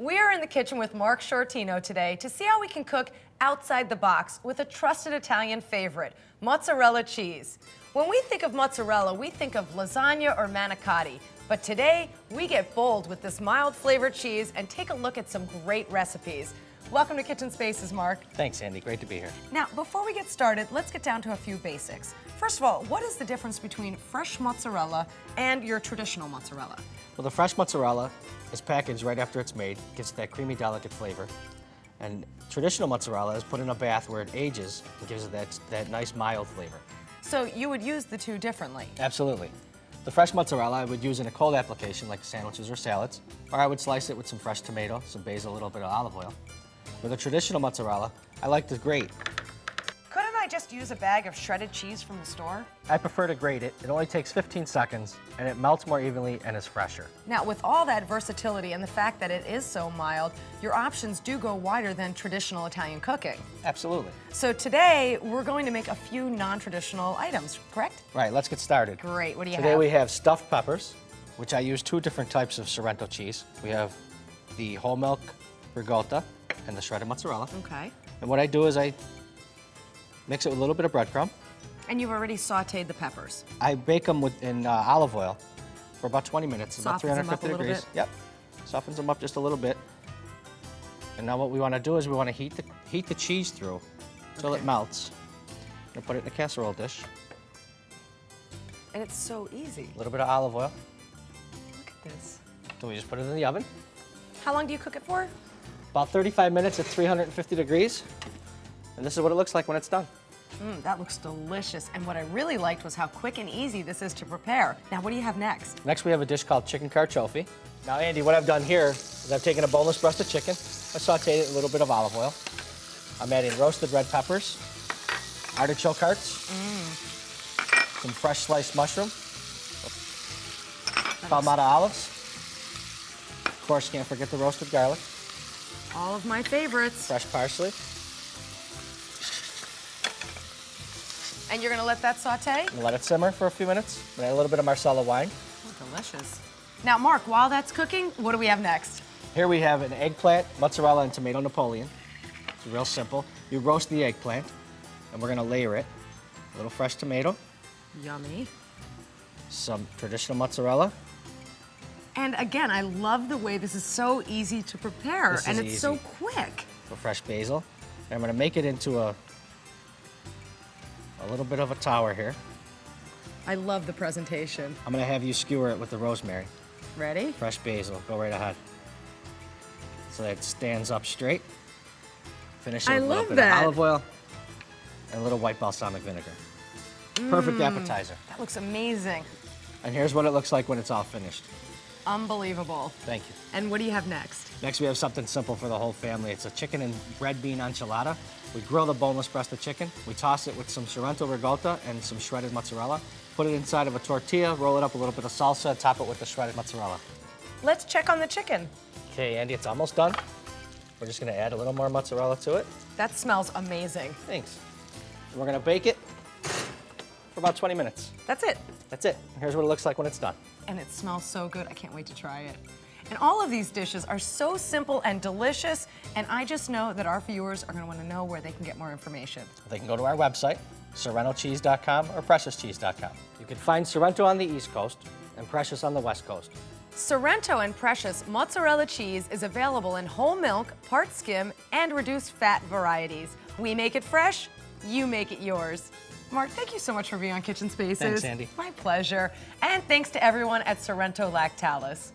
We are in the kitchen with Mark Shortino today to see how we can cook outside the box with a trusted Italian favorite, mozzarella cheese. When we think of mozzarella, we think of lasagna or manicotti. But today, we get bold with this mild flavored cheese and take a look at some great recipes. Welcome to Kitchen Spaces, Mark. Thanks, Andy. Great to be here. Now, before we get started, let's get down to a few basics. First of all, what is the difference between fresh mozzarella and your traditional mozzarella? Well, the fresh mozzarella is packaged right after it's made, gives it that creamy, delicate flavor. And traditional mozzarella is put in a bath where it ages and gives it that nice, mild flavor. So you would use the two differently? Absolutely. The fresh mozzarella I would use in a cold application like sandwiches or salads, or I would slice it with some fresh tomato, some basil, a little bit of olive oil. With a traditional mozzarella, I like to grate. Couldn't I just use a bag of shredded cheese from the store? I prefer to grate it. It only takes 15 seconds, and it melts more evenly and is fresher. Now, with all that versatility and the fact that it is so mild, your options do go wider than traditional Italian cooking. Absolutely. So today, we're going to make a few non-traditional items, correct? Right, let's get started. Great, what do you have? Today we have stuffed peppers, which I use two different types of Sorrento cheese. We have the whole milk ricotta and the shredded mozzarella. Okay. And what I do is I mix it with a little bit of breadcrumb. And you've already sauteed the peppers. I bake them in olive oil for about 20 minutes, about Softens them 350 up a little degrees. bit. Yep, softens them up just a little bit. And now what we want to do is we want to heat the cheese through until it melts. And put it in a casserole dish. And it's so easy. A little bit of olive oil. Look at this. Then we just put it in the oven. How long do you cook it for? About 35 minutes at 350 degrees. And this is what it looks like when it's done. That looks delicious. And what I really liked was how quick and easy this is to prepare. Now, what do you have next? Next, we have a dish called chicken carciofi. Now, Andy, what I've done here is I've taken a boneless breast of chicken. I sauteed it in a little bit of olive oil. I'm adding roasted red peppers, artichoke hearts, some fresh sliced mushroom, Palmata olives. Of course, can't forget the roasted garlic. All of my favorites. Fresh parsley. And you're gonna let that saute? And let it simmer for a few minutes. And add a little bit of Marsala wine. Oh, delicious. Now, Mark, while that's cooking, what do we have next? Here we have an eggplant, mozzarella, and tomato Napoleon. It's real simple. You roast the eggplant, and we're gonna layer it. A little fresh tomato. Yummy. Some traditional mozzarella. And again, I love the way this is so easy to prepare, This is and it's easy. so quick. Some fresh basil. And I'm gonna make it into a little bit of a tower here. I love the presentation. I'm gonna have you skewer it with the rosemary. Ready? Fresh basil, go right ahead. So that it stands up straight. Finish it I with a little love bit that. of olive oil and a little white balsamic vinegar. Perfect appetizer. That looks amazing. And here's what it looks like when it's all finished. Unbelievable. Thank you. And what do you have next? Next, we have something simple for the whole family. It's a chicken and red bean enchilada. We grill the boneless breast of chicken. We toss it with some Sorrento ricotta and some shredded mozzarella. Put it inside of a tortilla, roll it up with a little bit of salsa, top it with the shredded mozzarella. Let's check on the chicken. Okay, Andy, it's almost done. We're just gonna add a little more mozzarella to it. That smells amazing. Thanks. And we're gonna bake it for about 20 minutes. That's it. That's it. Here's what it looks like when it's done. And it smells so good. I can't wait to try it. And all of these dishes are so simple and delicious, and I just know that our viewers are going to want to know where they can get more information. They can go to our website, sorrentocheese.com or preciouscheese.com. You can find Sorrento on the East Coast and Precious on the West Coast. Sorrento and Precious mozzarella cheese is available in whole milk, part skim, and reduced fat varieties. We make it fresh, you make it yours. Mark, thank you so much for being on Kitchen Spaces. Thanks, Andy. My pleasure. And thanks to everyone at Sorrento Lactalis.